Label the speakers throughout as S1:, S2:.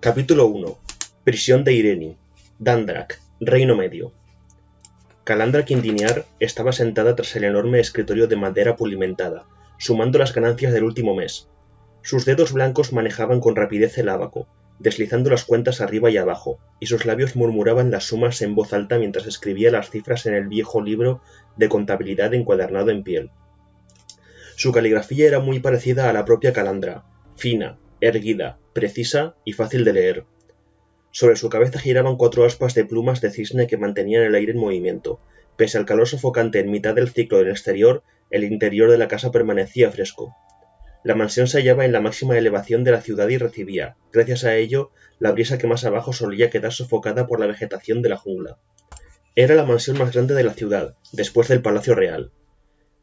S1: Capítulo 1. Prisión de Irene. Dundrak, Reino Medio. Calandra Quintiniar estaba sentada tras el enorme escritorio de madera pulimentada, sumando las ganancias del último mes. Sus dedos blancos manejaban con rapidez el ábaco, deslizando las cuentas arriba y abajo, y sus labios murmuraban las sumas en voz alta mientras escribía las cifras en el viejo libro de contabilidad encuadernado en piel. Su caligrafía era muy parecida a la propia Calandra, fina, erguida, precisa y fácil de leer. Sobre su cabeza giraban 4 aspas de plumas de cisne que mantenían el aire en movimiento. Pese al calor sofocante en mitad del ciclo del exterior, el interior de la casa permanecía fresco. La mansión se hallaba en la máxima elevación de la ciudad y recibía, gracias a ello, la brisa que más abajo solía quedar sofocada por la vegetación de la jungla. Era la mansión más grande de la ciudad, después del Palacio Real.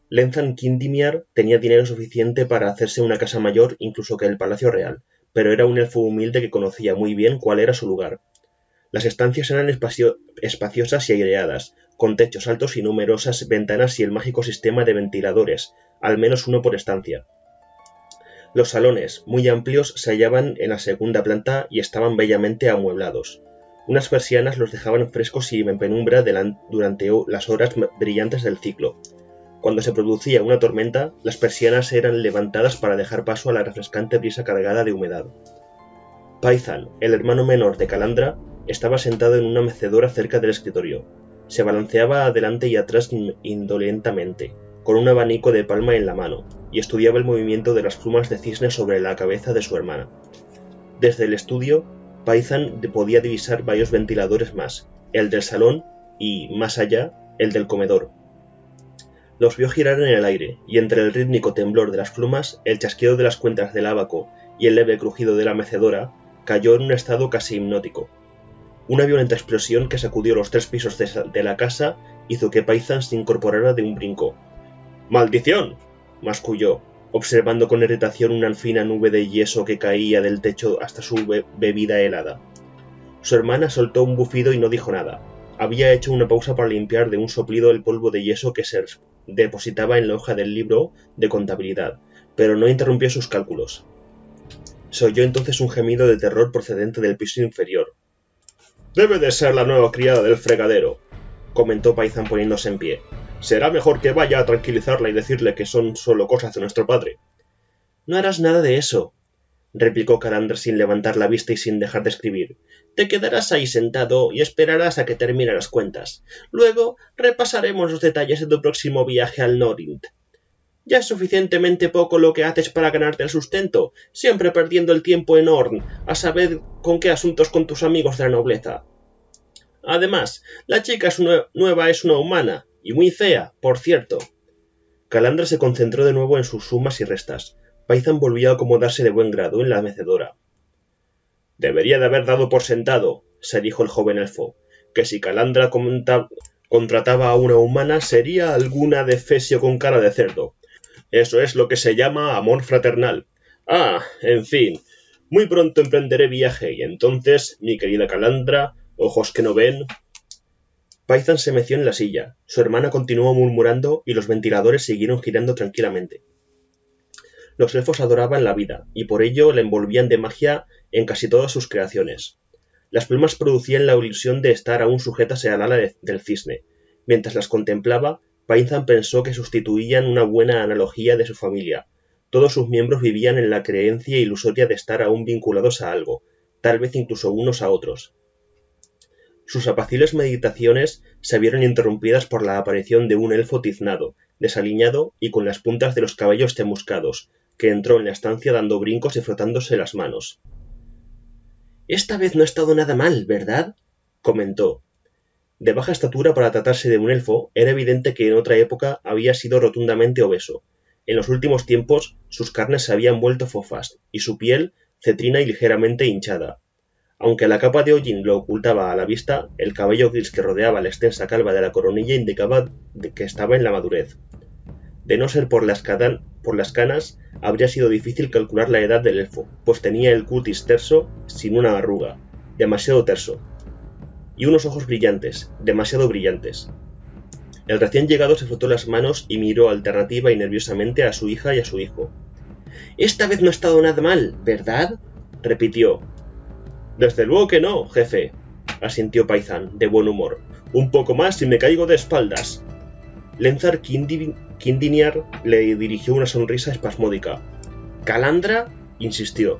S1: Lenzan Quintimiar tenía dinero suficiente para hacerse una casa mayor incluso que el Palacio Real, pero era un elfo humilde que conocía muy bien cuál era su lugar. Las estancias eran espaciosas y aireadas, con techos altos y numerosas ventanas y el mágico sistema de ventiladores, al menos uno por estancia. Los salones, muy amplios, se hallaban en la segunda planta y estaban bellamente amueblados. Unas persianas los dejaban frescos y en penumbra durante las horas brillantes del ciclo. Cuando se producía una tormenta, las persianas eran levantadas para dejar paso a la refrescante brisa cargada de humedad. Paithan, el hermano menor de Calandra, estaba sentado en una mecedora cerca del escritorio. Se balanceaba adelante y atrás indolentamente, con un abanico de palma en la mano, y estudiaba el movimiento de las plumas de cisne sobre la cabeza de su hermana. Desde el estudio, Paithan podía divisar varios ventiladores más, el del salón y, más allá, el del comedor. Los vio girar en el aire, y entre el rítmico temblor de las plumas, el chasquido de las cuentas del ábaco y el leve crujido de la mecedora, cayó en un estado casi hipnótico. Una violenta explosión que sacudió los 3 pisos de la casa hizo que Paithan se incorporara de un brinco. ¡Maldición!, masculló, observando con irritación una fina nube de yeso que caía del techo hasta su bebida helada. Su hermana soltó un bufido y no dijo nada. Había hecho una pausa para limpiar de un soplido el polvo de yeso que se depositaba en la hoja del libro de contabilidad, pero no interrumpió sus cálculos. Se oyó entonces un gemido de terror procedente del piso inferior. «Debe de ser la nueva criada del fregadero», comentó Paithan poniéndose en pie. «Será mejor que vaya a tranquilizarla y decirle que son solo cosas de nuestro padre». «No harás nada de eso», replicó Calandra sin levantar la vista y sin dejar de escribir. «Te quedarás ahí sentado y esperarás a que termine las cuentas. Luego repasaremos los detalles de tu próximo viaje al Norint. Ya es suficientemente poco lo que haces para ganarte el sustento, siempre perdiendo el tiempo en Orn, a saber con qué asuntos con tus amigos de la nobleza. Además, la chica nueva es una humana, y muy fea, por cierto». Calandra se concentró de nuevo en sus sumas y restas. Paithan volvió a acomodarse de buen grado en la mecedora. «Debería de haber dado por sentado», se dijo el joven elfo, «que si Calandra contrataba a una humana sería alguna de Fesio con cara de cerdo. Eso es lo que se llama amor fraternal. En fin, muy pronto emprenderé viaje y entonces, mi querida Calandra, ojos que no ven». Paithan se meció en la silla. Su hermana continuó murmurando y los ventiladores siguieron girando tranquilamente. Los elfos adoraban la vida, y por ello la envolvían de magia en casi todas sus creaciones. Las plumas producían la ilusión de estar aún sujetas al ala del cisne. Mientras las contemplaba, Paithan pensó que sustituían una buena analogía de su familia. Todos sus miembros vivían en la creencia ilusoria de estar aún vinculados a algo, tal vez incluso unos a otros. Sus apacibles meditaciones se vieron interrumpidas por la aparición de un elfo tiznado, desaliñado y con las puntas de los cabellos chamuscados, que entró en la estancia dando brincos y frotándose las manos. «Esta vez no ha estado nada mal, ¿verdad?», comentó. De baja estatura para tratarse de un elfo, era evidente que en otra época había sido rotundamente obeso. En los últimos tiempos sus carnes se habían vuelto fofas, y su piel cetrina y ligeramente hinchada. Aunque la capa de hollín lo ocultaba a la vista, el cabello gris que rodeaba la extensa calva de la coronilla indicaba que estaba en la madurez. De no ser por las canas, habría sido difícil calcular la edad del elfo, pues tenía el cutis terso, sin una arruga, demasiado terso, y unos ojos brillantes, demasiado brillantes. El recién llegado se frotó las manos y miró alternativa y nerviosamente a su hija y a su hijo. «Esta vez no ha estado nada mal, ¿verdad?», repitió. Desde luego que no, jefe, asintió Python, de buen humor. Un poco más y me caigo de espaldas. Lenzar Quindiniar le dirigió una sonrisa espasmódica. ¿Calandra? Insistió.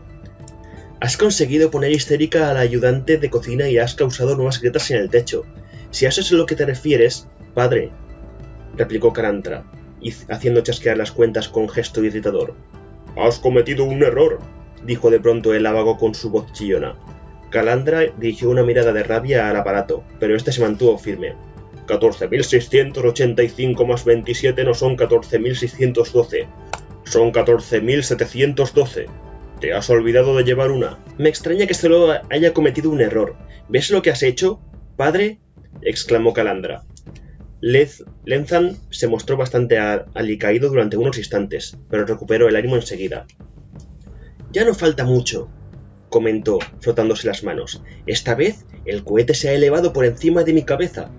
S1: Has conseguido poner histérica a la ayudante de cocina y has causado nuevas grietas en el techo. Si a eso es a lo que te refieres, padre, replicó Calandra, haciendo chasquear las cuentas con gesto irritador. Has cometido un error, dijo de pronto el abago con su voz chillona. Calandra dirigió una mirada de rabia al aparato, pero este se mantuvo firme. 14.685 más 27 no son 14.612, son 14.712. ¿Te has olvidado de llevar una? Me extraña que solo haya cometido un error. ¿Ves lo que has hecho, padre? Exclamó Calandra. Lenzan se mostró bastante alicaído durante unos instantes, pero recuperó el ánimo enseguida. Ya no falta mucho, comentó, frotándose las manos. Esta vez el cohete se ha elevado por encima de mi cabeza.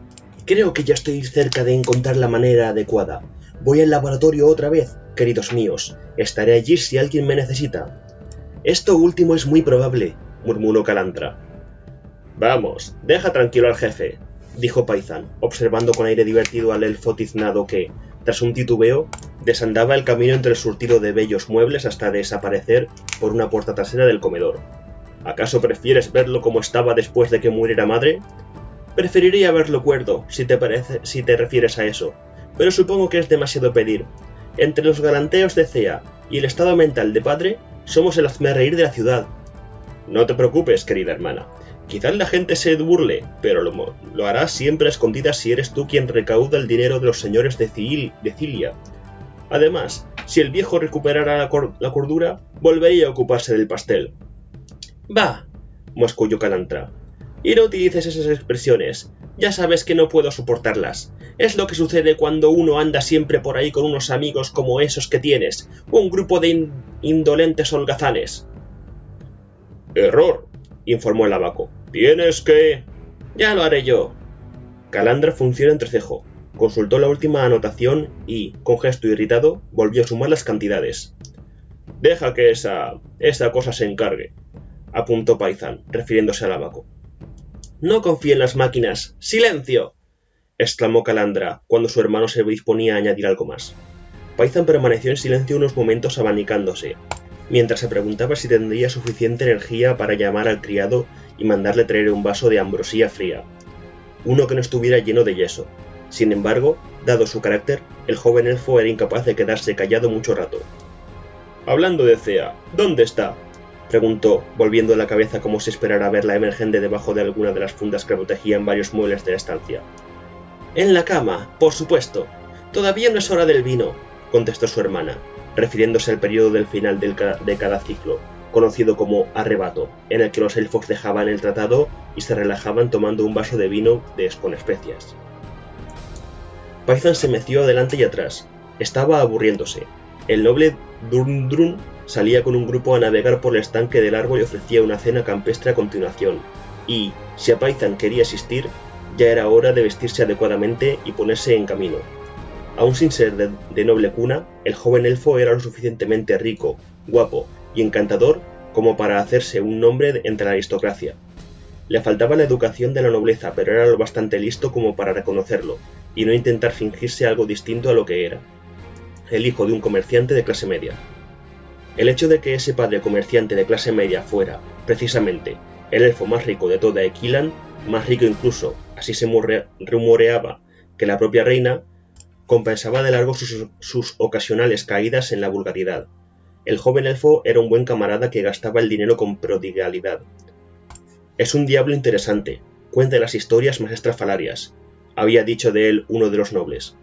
S1: Creo que ya estoy cerca de encontrar la manera adecuada. Voy al laboratorio otra vez, queridos míos. Estaré allí si alguien me necesita. Esto último es muy probable, murmuró Calandra. Vamos, deja tranquilo al jefe, dijo Python, observando con aire divertido al elfo tiznado que, tras un titubeo, desandaba el camino entre el surtido de bellos muebles hasta desaparecer por una puerta trasera del comedor. ¿Acaso prefieres verlo como estaba después de que muriera madre? Preferiría verlo cuerdo, si te refieres a eso, pero supongo que es demasiado pedir. Entre los galanteos de Cea y el estado mental de padre, somos el hazmerreír de la ciudad. No te preocupes, querida hermana. Quizás la gente se burle, pero lo hará siempre a escondidas si eres tú quien recauda el dinero de los señores de Cilia. Además, si el viejo recuperara la cordura, volvería a ocuparse del pastel. «Bah», mosqueó Calandra, «y no utilices esas expresiones. Ya sabes que no puedo soportarlas. Es lo que sucede cuando uno anda siempre por ahí con unos amigos como esos que tienes, un grupo de indolentes holgazanes». «Error», informó el abaco. «Tienes que...» «Ya lo haré yo». Calandra frunció el entrecejo, consultó la última anotación y, con gesto irritado, volvió a sumar las cantidades. «Deja que esa cosa se encargue», apuntó Python, refiriéndose al abaco. «No confíe en las máquinas. ¡Silencio!», exclamó Calandra, cuando su hermano se disponía a añadir algo más. Python permaneció en silencio unos momentos abanicándose, mientras se preguntaba si tendría suficiente energía para llamar al criado y mandarle traer un vaso de ambrosía fría, uno que no estuviera lleno de yeso. Sin embargo, dado su carácter, el joven elfo era incapaz de quedarse callado mucho rato. «Hablando de Cea, ¿dónde está?», preguntó, volviendo la cabeza como si esperara verla emergente debajo de alguna de las fundas que protegían varios muebles de la estancia. «En la cama, por supuesto. Todavía no es hora del vino», contestó su hermana, refiriéndose al periodo del final de cada ciclo, conocido como arrebato, en el que los elfos dejaban el tratado y se relajaban tomando un vaso de vino con especias. Python se meció adelante y atrás. Estaba aburriéndose. El noble Dundrun salía con un grupo a navegar por el estanque del árbol y ofrecía una cena campestre a continuación, y, si a Python quería asistir, ya era hora de vestirse adecuadamente y ponerse en camino. Aún sin ser de noble cuna, el joven elfo era lo suficientemente rico, guapo y encantador como para hacerse un nombre entre la aristocracia. Le faltaba la educación de la nobleza, pero era lo bastante listo como para reconocerlo, y no intentar fingirse algo distinto a lo que era. El hijo de un comerciante de clase media. El hecho de que ese padre comerciante de clase media fuera, precisamente, el elfo más rico de toda Equilan, más rico incluso, así se rumoreaba, que la propia reina, compensaba de largo sus ocasionales caídas en la vulgaridad. El joven elfo era un buen camarada que gastaba el dinero con prodigalidad. «Es un diablo interesante, cuenta las historias más estrafalarias», había dicho de él uno de los nobles.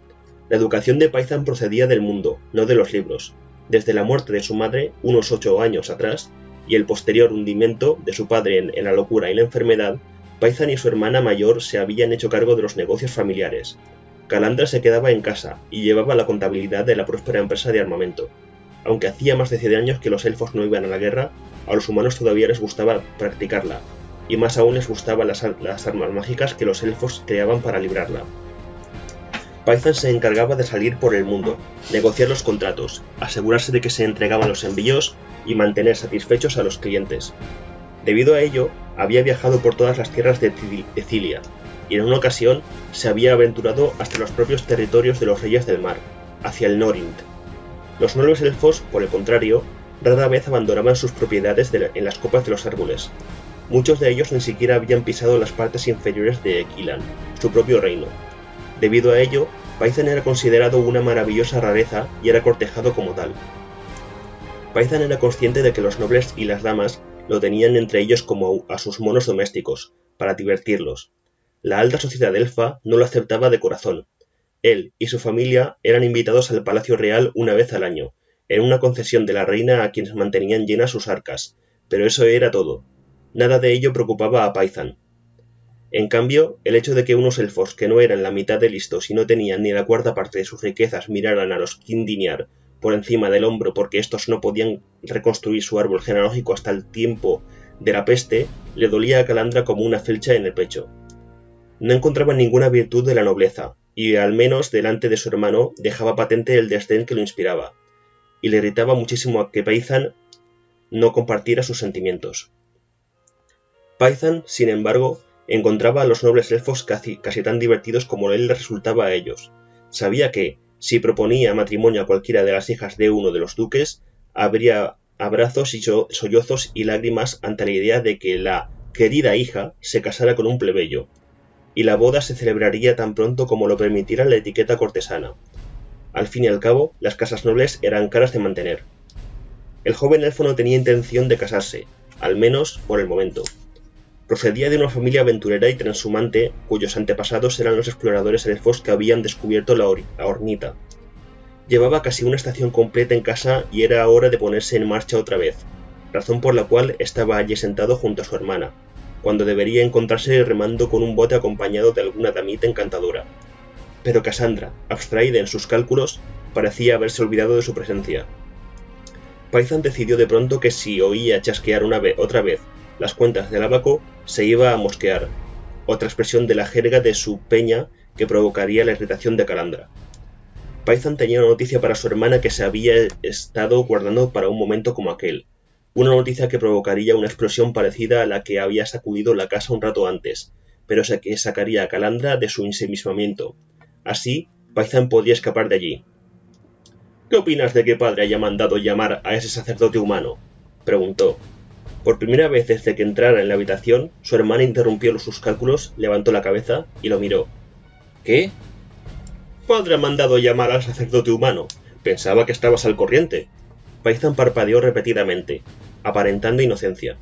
S1: La educación de Python procedía del mundo, no de los libros. Desde la muerte de su madre, unos 8 años atrás, y el posterior hundimiento de su padre en la locura y la enfermedad, Python y su hermana mayor se habían hecho cargo de los negocios familiares. Calandra se quedaba en casa y llevaba la contabilidad de la próspera empresa de armamento. Aunque hacía más de 100 años que los elfos no iban a la guerra, a los humanos todavía les gustaba practicarla, y más aún les gustaban las armas mágicas que los elfos creaban para librarla. Python se encargaba de salir por el mundo, negociar los contratos, asegurarse de que se entregaban los envíos y mantener satisfechos a los clientes. Debido a ello, había viajado por todas las tierras de Cilia, y en una ocasión se había aventurado hasta los propios territorios de los reyes del mar, hacia el Norint. Los nobles elfos, por el contrario, rara vez abandonaban sus propiedades en las copas de los árboles. Muchos de ellos ni siquiera habían pisado las partes inferiores de Equilan, su propio reino. Debido a ello, Paithan era considerado una maravillosa rareza y era cortejado como tal. Paithan era consciente de que los nobles y las damas lo tenían entre ellos como a sus monos domésticos, para divertirlos. La alta sociedad elfa no lo aceptaba de corazón. Él y su familia eran invitados al Palacio Real una vez al año, en una concesión de la reina a quienes mantenían llenas sus arcas, pero eso era todo. Nada de ello preocupaba a Paithan. En cambio, el hecho de que unos elfos que no eran la mitad de listos y no tenían ni la cuarta parte de sus riquezas miraran a los Quindiniar por encima del hombro porque estos no podían reconstruir su árbol genealógico hasta el tiempo de la peste, le dolía a Calandra como una flecha en el pecho. No encontraba ninguna virtud de la nobleza, y al menos delante de su hermano dejaba patente el desdén que lo inspiraba, y le irritaba muchísimo a que Paithan no compartiera sus sentimientos. Paithan, sin embargo, encontraba a los nobles elfos casi tan divertidos como él les resultaba a ellos. Sabía que, si proponía matrimonio a cualquiera de las hijas de uno de los duques, habría abrazos y sollozos y lágrimas ante la idea de que la querida hija se casara con un plebeyo, y la boda se celebraría tan pronto como lo permitiera la etiqueta cortesana. Al fin y al cabo, las casas nobles eran caras de mantener. El joven elfo no tenía intención de casarse, al menos por el momento. Procedía de una familia aventurera y transhumante cuyos antepasados eran los exploradores elfos que habían descubierto la Ornita. Llevaba casi una estación completa en casa y era hora de ponerse en marcha otra vez, razón por la cual estaba allí sentado junto a su hermana, cuando debería encontrarse remando con un bote acompañado de alguna damita encantadora. Pero Cassandra, abstraída en sus cálculos, parecía haberse olvidado de su presencia. Paithan decidió de pronto que si oía chasquear otra vez las cuentas del ábaco, se iba a mosquear, otra expresión de la jerga de su peña que provocaría la irritación de Calandra. Paithan tenía una noticia para su hermana que se había estado guardando para un momento como aquel, una noticia que provocaría una explosión parecida a la que había sacudido la casa un rato antes, pero que sacaría a Calandra de su ensimismamiento. Así, Paithan podía escapar de allí. «¿Qué opinas de que padre haya mandado llamar a ese sacerdote humano?», preguntó. Por primera vez desde que entrara en la habitación, su hermana interrumpió sus cálculos, levantó la cabeza y lo miró. «¿Qué?» «Padre ha mandado llamar al sacerdote humano. Pensaba que estabas al corriente». Paithan parpadeó repetidamente, aparentando inocencia.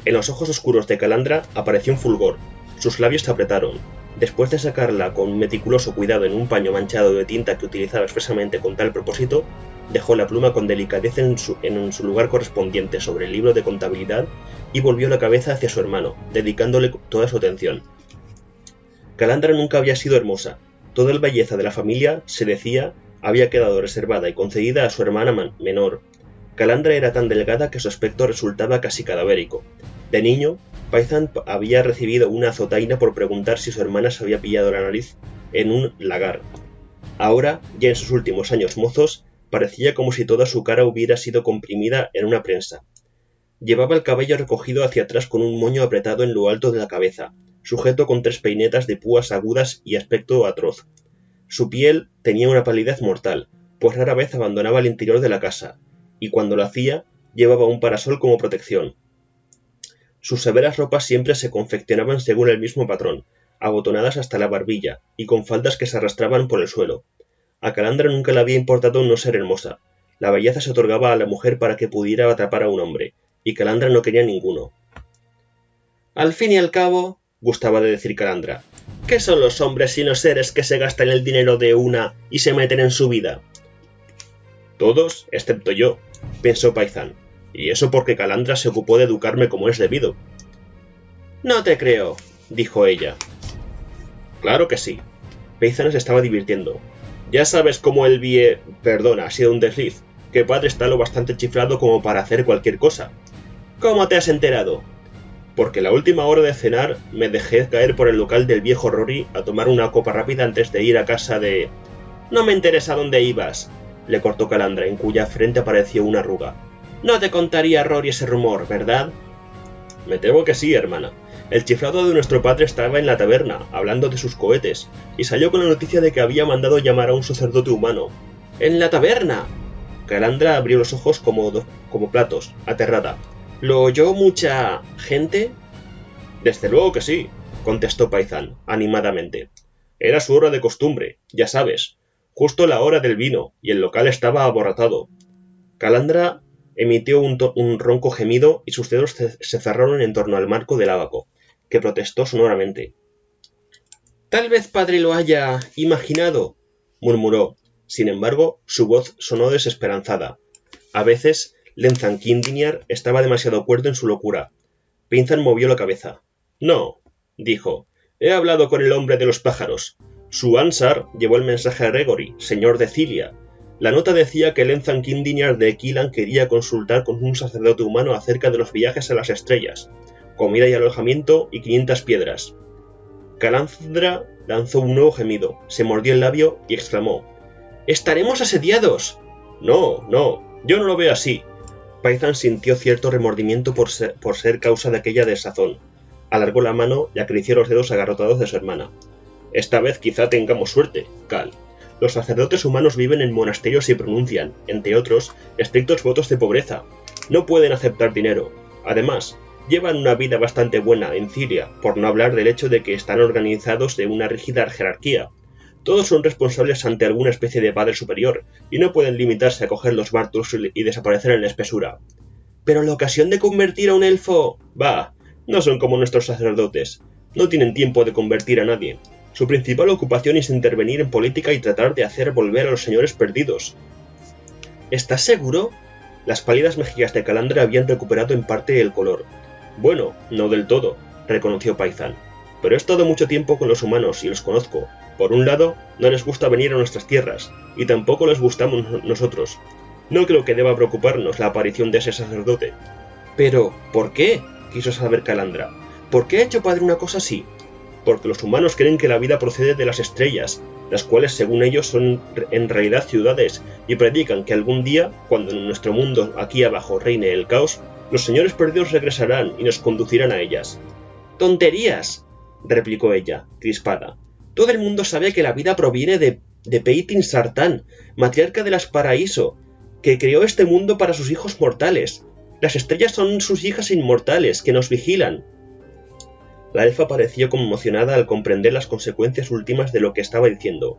S1: En los ojos oscuros de Calandra apareció un fulgor. Sus labios se apretaron. Después de sacarla con meticuloso cuidado en un paño manchado de tinta que utilizaba expresamente con tal propósito, dejó la pluma con delicadeza en su lugar correspondiente sobre el libro de contabilidad y volvió la cabeza hacia su hermano, dedicándole toda su atención. Calandra nunca había sido hermosa. Toda la belleza de la familia, se decía, había quedado reservada y concedida a su hermana menor. Calandra era tan delgada que su aspecto resultaba casi cadavérico. De niño, Paithan había recibido una azotaina por preguntar si su hermana se había pillado la nariz en un lagar. Ahora, ya en sus últimos años mozos, parecía como si toda su cara hubiera sido comprimida en una prensa. Llevaba el cabello recogido hacia atrás con un moño apretado en lo alto de la cabeza, sujeto con 3 peinetas de púas agudas y aspecto atroz. Su piel tenía una palidez mortal, pues rara vez abandonaba el interior de la casa, y cuando lo hacía, llevaba un parasol como protección. Sus severas ropas siempre se confeccionaban según el mismo patrón, abotonadas hasta la barbilla, y con faldas que se arrastraban por el suelo. A Calandra nunca le había importado no ser hermosa. La belleza se otorgaba a la mujer para que pudiera atrapar a un hombre, y Calandra no quería ninguno. «Al fin y al cabo», gustaba de decir Calandra, «¿qué son los hombres sino seres que se gastan el dinero de una y se meten en su vida?» «Todos, excepto yo», pensó Paithan, «y eso porque Calandra se ocupó de educarme como es debido». «No te creo», dijo ella. «Claro que sí». Paithan se estaba divirtiendo. «Ya sabes cómo el Perdona, ha sido un desliz, que padre está lo bastante chiflado como para hacer cualquier cosa». «¿Cómo te has enterado?» «Porque la última hora de cenar me dejé caer por el local del viejo Rory a tomar una copa rápida antes de ir a casa de...» «No me interesa dónde ibas», le cortó Calandra, en cuya frente apareció una arruga. «No te contaría Rory ese rumor, ¿verdad?» Me temo que sí, hermana. El chiflado de nuestro padre estaba en la taberna, hablando de sus cohetes, y salió con la noticia de que había mandado llamar a un sacerdote humano. ¡En la taberna! Calandra abrió los ojos como platos, aterrada. ¿Lo oyó mucha gente? Desde luego que sí, contestó Paizán, animadamente. Era su hora de costumbre, ya sabes, justo la hora del vino, y el local estaba aborratado. Calandra emitió un ronco gemido y sus dedos se cerraron en torno al marco del ábaco, que protestó sonoramente. «Tal vez padre lo haya imaginado», murmuró. Sin embargo, su voz sonó desesperanzada. A veces, Lenzanquindiniar estaba demasiado cuerdo en su locura. Paizán movió la cabeza. «No», dijo. «He hablado con el hombre de los pájaros. Su Ansar llevó el mensaje a Gregory, señor de Cilia. La nota decía que Lenzanquindiniar de Equilan quería consultar con un sacerdote humano acerca de los viajes a las estrellas, comida y alojamiento y 500 piedras». Calandra lanzó un nuevo gemido, se mordió el labio y exclamó: «¡Estaremos asediados!». «No, yo no lo veo así». Paizán sintió cierto remordimiento por ser causa de aquella desazón. Alargó la mano y acarició los dedos agarrotados de su hermana. «Esta vez quizá tengamos suerte, Cal. Los sacerdotes humanos viven en monasterios y pronuncian, entre otros, estrictos votos de pobreza. No pueden aceptar dinero. Además, llevan una vida bastante buena en Cilia, por no hablar del hecho de que están organizados de una rígida jerarquía. Todos son responsables ante alguna especie de padre superior, y no pueden limitarse a coger los bártulos y desaparecer en la espesura. Pero la ocasión de convertir a un elfo... Bah, no son como nuestros sacerdotes. No tienen tiempo de convertir a nadie. Su principal ocupación es intervenir en política y tratar de hacer volver a los señores perdidos». «¿Estás seguro?». Las pálidas mejillas de Calandra habían recuperado en parte el color. «Bueno, no del todo», reconoció Paizán. «Pero he estado mucho tiempo con los humanos y los conozco. Por un lado, no les gusta venir a nuestras tierras, y tampoco les gustamos nosotros. No creo que deba preocuparnos la aparición de ese sacerdote». «Pero, ¿por qué?», quiso saber Calandra. «¿Por qué ha hecho padre una cosa así?». «Porque los humanos creen que la vida procede de las estrellas, las cuales según ellos son en realidad ciudades, y predican que algún día, cuando en nuestro mundo aquí abajo reine el caos, los señores perdidos regresarán y nos conducirán a ellas». «¡Tonterías!», replicó ella, crispada. «Todo el mundo sabe que la vida proviene de Peitin Sartán, matriarca de las Paraíso, que creó este mundo para sus hijos mortales. Las estrellas son sus hijas inmortales, que nos vigilan». La elfa pareció conmocionada al comprender las consecuencias últimas de lo que estaba diciendo.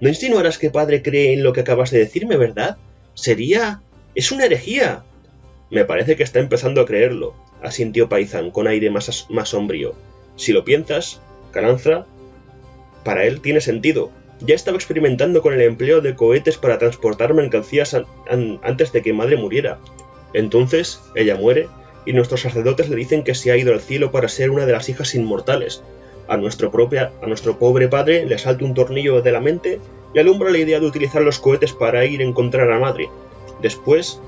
S1: «No insinuarás que padre cree en lo que acabas de decirme, ¿verdad? Es una herejía». «Me parece que está empezando a creerlo», asintió Paizán con aire más sombrío. «Si lo piensas, Calandra, para él tiene sentido. Ya estaba experimentando con el empleo de cohetes para transportar mercancías antes de que madre muriera. Entonces, ella muere, y nuestros sacerdotes le dicen que se ha ido al cielo para ser una de las hijas inmortales. A nuestro pobre padre le salta un tornillo de la mente y alumbra la idea de utilizar los cohetes para ir a encontrar a madre. Después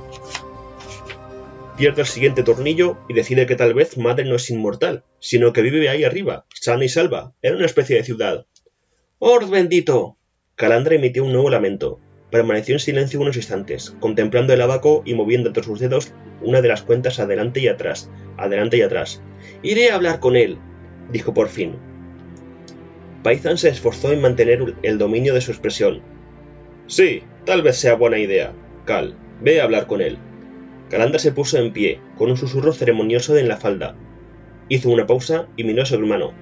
S1: pierde el siguiente tornillo y decide que tal vez madre no es inmortal, sino que vive ahí arriba, sana y salva, en una especie de ciudad». «¡Ord bendito!». Calandra emitió un nuevo lamento. Permaneció en silencio unos instantes, contemplando el ábaco y moviendo entre sus dedos una de las cuentas adelante y atrás. «Iré a hablar con él», dijo por fin. Paizán se esforzó en mantener el dominio de su expresión. «Sí, tal vez sea buena idea. Cal, ve a hablar con él». Calandra se puso en pie, con un susurro ceremonioso en la falda. Hizo una pausa y miró a su hermano.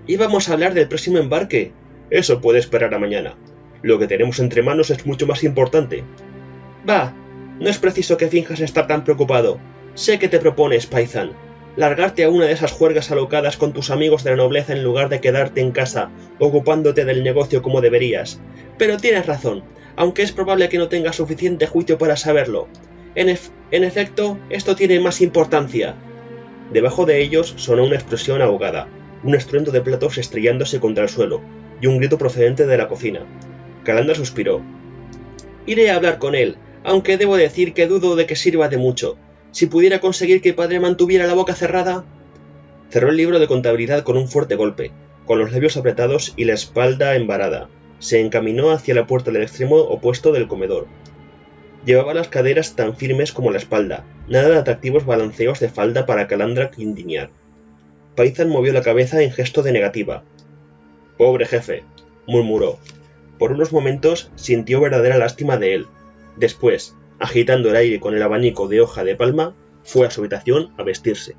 S1: «¿Íbamos a hablar del próximo embarque?». «Eso puede esperar a mañana. Lo que tenemos entre manos es mucho más importante». «Bah, no es preciso que finjas estar tan preocupado. Sé que te propones, Paizán, largarte a una de esas juergas alocadas con tus amigos de la nobleza en lugar de quedarte en casa, ocupándote del negocio como deberías. Pero tienes razón, aunque es probable que no tengas suficiente juicio para saberlo. En efecto, esto tiene más importancia». Debajo de ellos sonó una explosión ahogada, un estruendo de platos estrellándose contra el suelo, y un grito procedente de la cocina. Calandra suspiró. «Iré a hablar con él, aunque debo decir que dudo de que sirva de mucho. Si pudiera conseguir que padre mantuviera la boca cerrada». Cerró el libro de contabilidad con un fuerte golpe, con los labios apretados y la espalda embarada. Se encaminó hacia la puerta del extremo opuesto del comedor. Llevaba las caderas tan firmes como la espalda, nada de atractivos balanceos de falda para Calandra Quintiniar. Paizan movió la cabeza en gesto de negativa. «Pobre jefe», murmuró. Por unos momentos sintió verdadera lástima de él. Después, agitando el aire con el abanico de hoja de palma, fue a su habitación a vestirse.